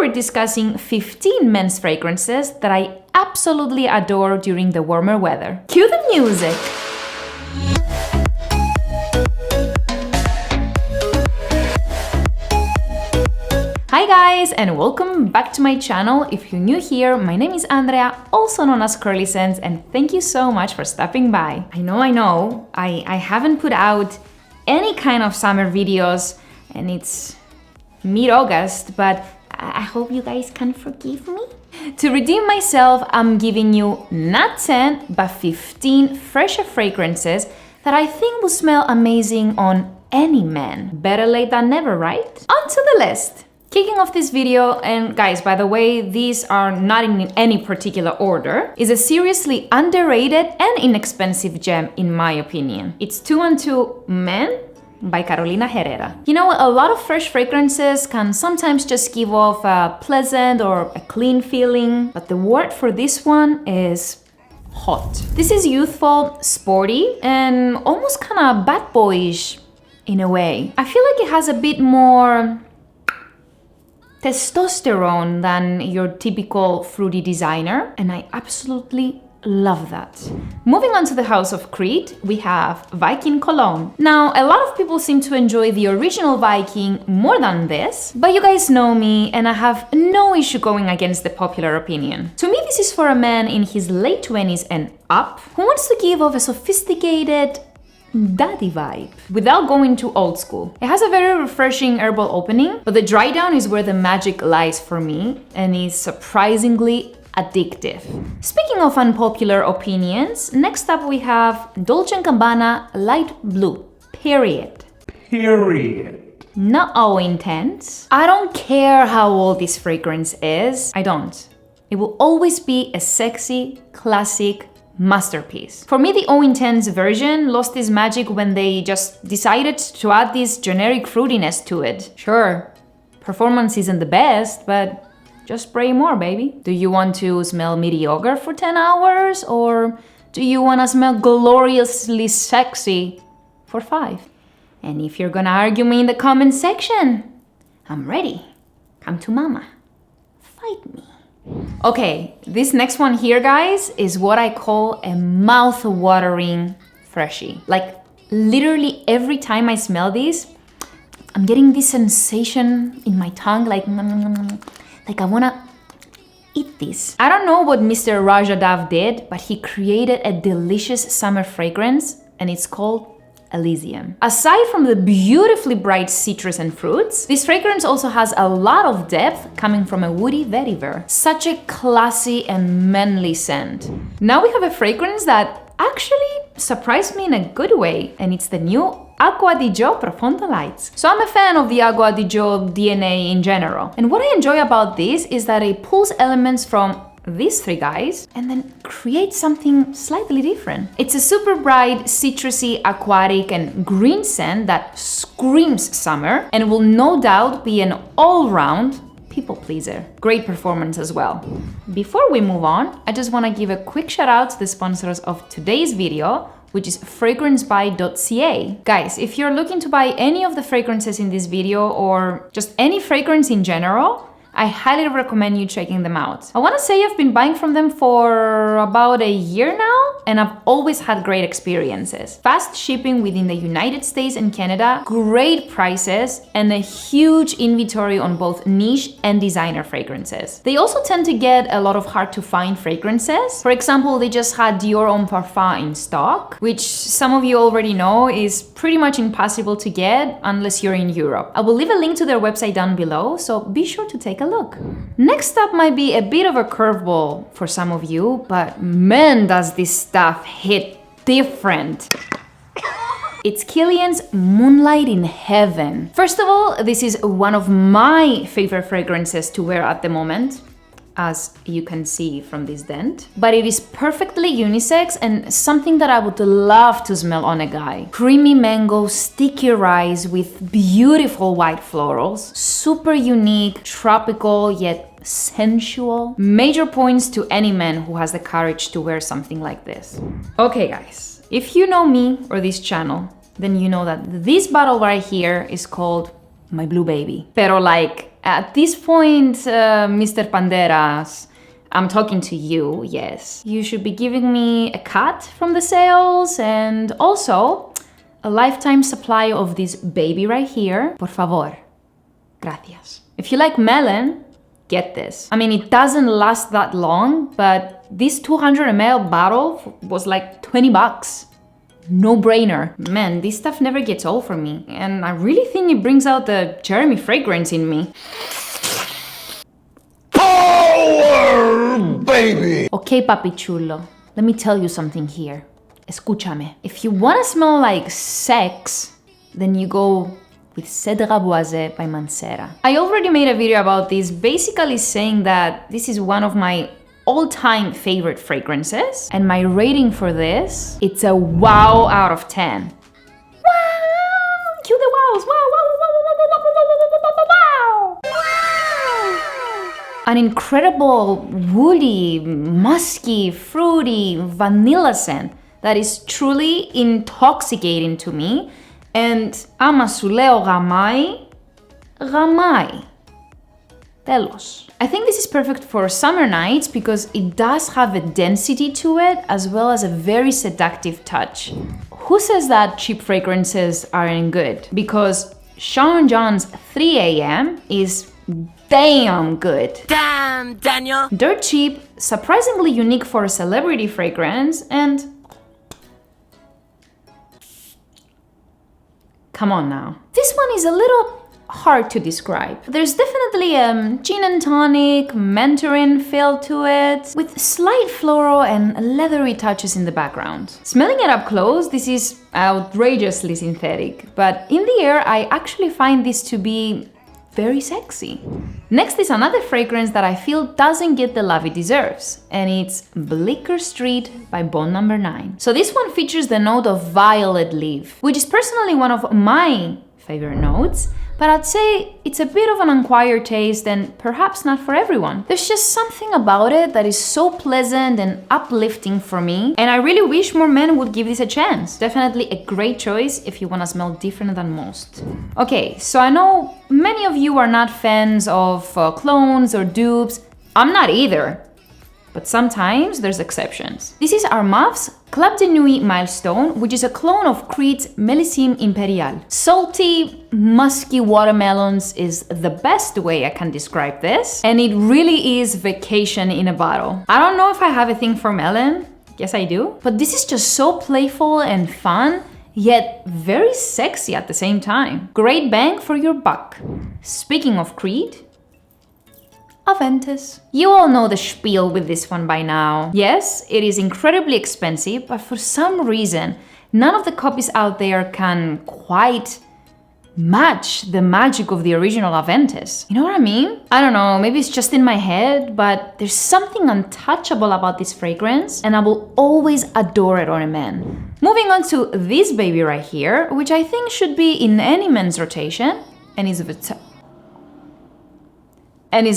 we're discussing 15 men's fragrances that I absolutely adore during the warmer weather. Cue the music! Hi guys, and welcome back to my channel. If you're new here, my name is Andrea, also known as Curly Sense, and thank you so much for stopping by. I know, I haven't put out any kind of summer videos, and it's mid-August, but I hope you guys can forgive me. To redeem myself, I'm giving you not 10, but 15 fresher fragrances that I think will smell amazing on any man. Better late than never, right? On to the list! Kicking off this video, and guys, by the way, these are not in any particular order, is a seriously underrated and inexpensive gem in my opinion. It's 212 Men by Carolina Herrera. You know, a lot of fresh fragrances can sometimes just give off a pleasant or a clean feeling, but the word for this one is hot. This is youthful, sporty, and almost kind of bad boyish in a way. I feel like it has a bit more testosterone than your typical fruity designer, and I absolutely love that. Moving on to the house of Crete, we have Viking Cologne. Now, a lot of people seem to enjoy the original Viking more than this, but you guys know me and I have no issue going against the popular opinion. To me, this is for a man in his late 20s and up who wants to give off a sophisticated daddy vibe without going too old school. It has a very refreshing herbal opening, but the dry down is where the magic lies for me and is surprisingly addictive. Speaking of unpopular opinions, next up we have Dolce & Gabbana Light Blue. Period. Not all intense. I don't care how old this fragrance is. I don't. It will always be a sexy, classic masterpiece. For me, the O Intense version lost its magic when they just decided to add this generic fruitiness to it. Sure, performance isn't the best, but just spray more, baby. Do you want to smell mediocre for 10 hours? Or do you want to smell gloriously sexy for 5? And if you're gonna argue me in the comment section, I'm ready. Come to mama. Fight me. Okay, this next one here, guys, is what I call a mouth-watering freshie. Like, literally every time I smell this, I'm getting this sensation in my tongue, like I wanna eat this. I don't know what Mr. Roja did, but he created a delicious summer fragrance, and it's called Elysium. Aside from the beautifully bright citrus and fruits, this fragrance also has a lot of depth coming from a woody vetiver. Such a classy and manly scent. Now we have a fragrance that actually surprised me in a good way, and it's the new Acqua di Gio Profondo Lights. So I'm a fan of the Acqua di Gio DNA in general. And what I enjoy about this is that it pulls elements from these three guys and then creates something slightly different. It's a super bright, citrusy, aquatic, and green scent that screams summer and will no doubt be an all-round people pleaser. Great performance as well. Before we move on, I just want to give a quick shout out to the sponsors of today's video, which is fragrancebuy.ca. Guys, if you're looking to buy any of the fragrances in this video or just any fragrance in general, I highly recommend you checking them out. I want to say I've been buying from them for about a year now, and I've always had great experiences. Fast shipping within the United States and Canada, great prices, and a huge inventory on both niche and designer fragrances. They also tend to get a lot of hard to find fragrances. For example, they just had Dior Homme Parfum in stock, which some of you already know is pretty much impossible to get unless you're in Europe. I will leave a link to their website down below, so be sure to take a look. Next up might be a bit of a curveball for some of you, but man, does this stuff hit different. It's Kilian's Moonlight in Heaven. First of all, this is one of my favorite fragrances to wear at the moment, as you can see from this dent. But it is perfectly unisex and something that I would love to smell on a guy. Creamy mango, sticky rice with beautiful white florals. Super unique, tropical, yet sensual. Major points to any man who has the courage to wear something like this. Okay guys, if you know me or this channel, then you know that this bottle right here is called my blue baby. Pero like At this point, Mr. Banderas, I'm talking to you, yes. You should be giving me a cut from the sales and also a lifetime supply of this baby right here. Por favor. Gracias. If you like melon, get this. I mean, it doesn't last that long, but this 200 ml bottle was like 20 bucks. No brainer. Man, this stuff never gets old for me. And I really think it brings out the Jeremy fragrance in me. Power, baby! Okay, papi chulo. Let me tell you something here. Escúchame. If you wanna smell like sex, then you go with Cedrat Boise by Mancera. I already made a video about this, basically saying that this is one of my all-time favorite fragrances, and my rating for this, it's a wow out of 10. Wow! Cue the wows! Wow, wow, wow, wow, wow, wow, wow, wow, wow, wow! An incredible woody, musky, fruity, vanilla scent that is truly intoxicating to me, and amasuleo gamai, telos. I think this is perfect for summer nights because it does have a density to it as well as a very seductive touch. Who says that cheap fragrances aren't good? Because Sean John's 3 AM is damn good. Damn, Daniel! Dirt cheap, surprisingly unique for a celebrity fragrance, and come on now. This one is a little hard to describe. There's definitely a gin and tonic, mandarin feel to it, with slight floral and leathery touches in the background. Smelling it up close, this is outrageously synthetic, but in the air I actually find this to be very sexy. Next is another fragrance that I feel doesn't get the love it deserves, and it's Bleecker Street by Bond No. 9. So this one features the note of violet leaf, which is personally one of my favorite notes, but I'd say it's a bit of an acquired taste and perhaps not for everyone. There's just something about it that is so pleasant and uplifting for me, and I really wish more men would give this a chance. Definitely a great choice if you want to smell different than most. Okay, so I know many of you are not fans of clones or dupes. I'm not either. But sometimes there's exceptions. This is Armaf's Club de Nuit Milestone, which is a clone of Creed's Elysium Imperial. Salty, musky watermelons is the best way I can describe this, and it really is vacation in a bottle. I don't know if I have a thing for melon. Yes, I do. But this is just so playful and fun, yet very sexy at the same time. Great bang for your buck. Speaking of Creed, Aventus. You all know the spiel with this one by now. Yes, it is incredibly expensive, but for some reason, none of the copies out there can quite match the magic of the original Aventus. You know what I mean? I don't know, maybe it's just in my head, but there's something untouchable about this fragrance, and I will always adore it on a man. Moving on to this baby right here, which I think should be in any men's rotation, and is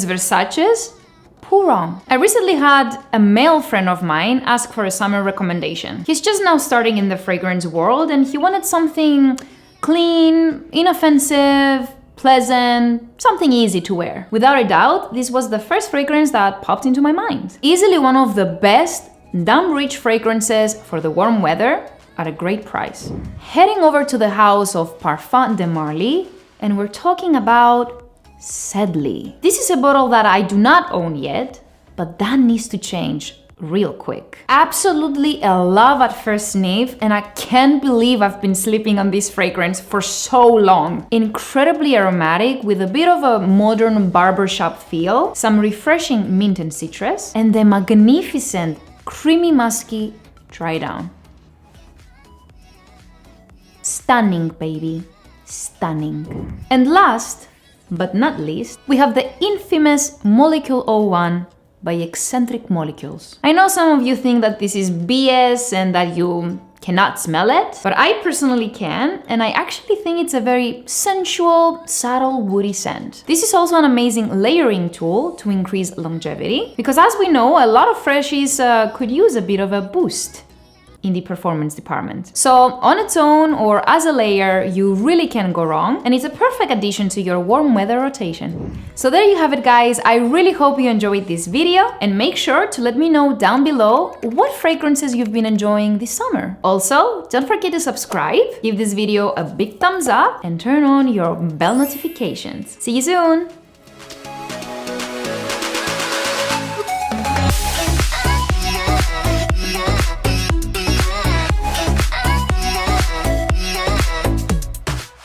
Versace's Pour Homme. I recently had a male friend of mine ask for a summer recommendation. He's just now starting in the fragrance world and he wanted something clean, inoffensive, pleasant, something easy to wear. Without a doubt, this was the first fragrance that popped into my mind. Easily one of the best, damn rich fragrances for the warm weather at a great price. Heading over to the house of Parfum de Marly, and we're talking about Sedley. This is a bottle that I do not own yet, but that needs to change real quick. Absolutely a love at first sniff, and I can't believe I've been sleeping on this fragrance for so long. Incredibly aromatic with a bit of a modern barbershop feel, some refreshing mint and citrus, and the magnificent creamy musky dry down. Stunning, baby. Stunning. And last but not least, we have the infamous Molecule 01 by Escentric Molecules. I know some of you think that this is BS and that you cannot smell it, but I personally can, and I actually think it's a very sensual, subtle, woody scent. This is also an amazing layering tool to increase longevity, because as we know, a lot of freshies could use a bit of a boost in the performance department. So on its own or as a layer, you really can't go wrong, and it's a perfect addition to your warm weather rotation. So there you have it, guys. I really hope you enjoyed this video, and make sure to let me know down below what fragrances you've been enjoying this summer. Also, don't forget to subscribe, give this video a big thumbs up, and turn on your bell notifications. See you soon!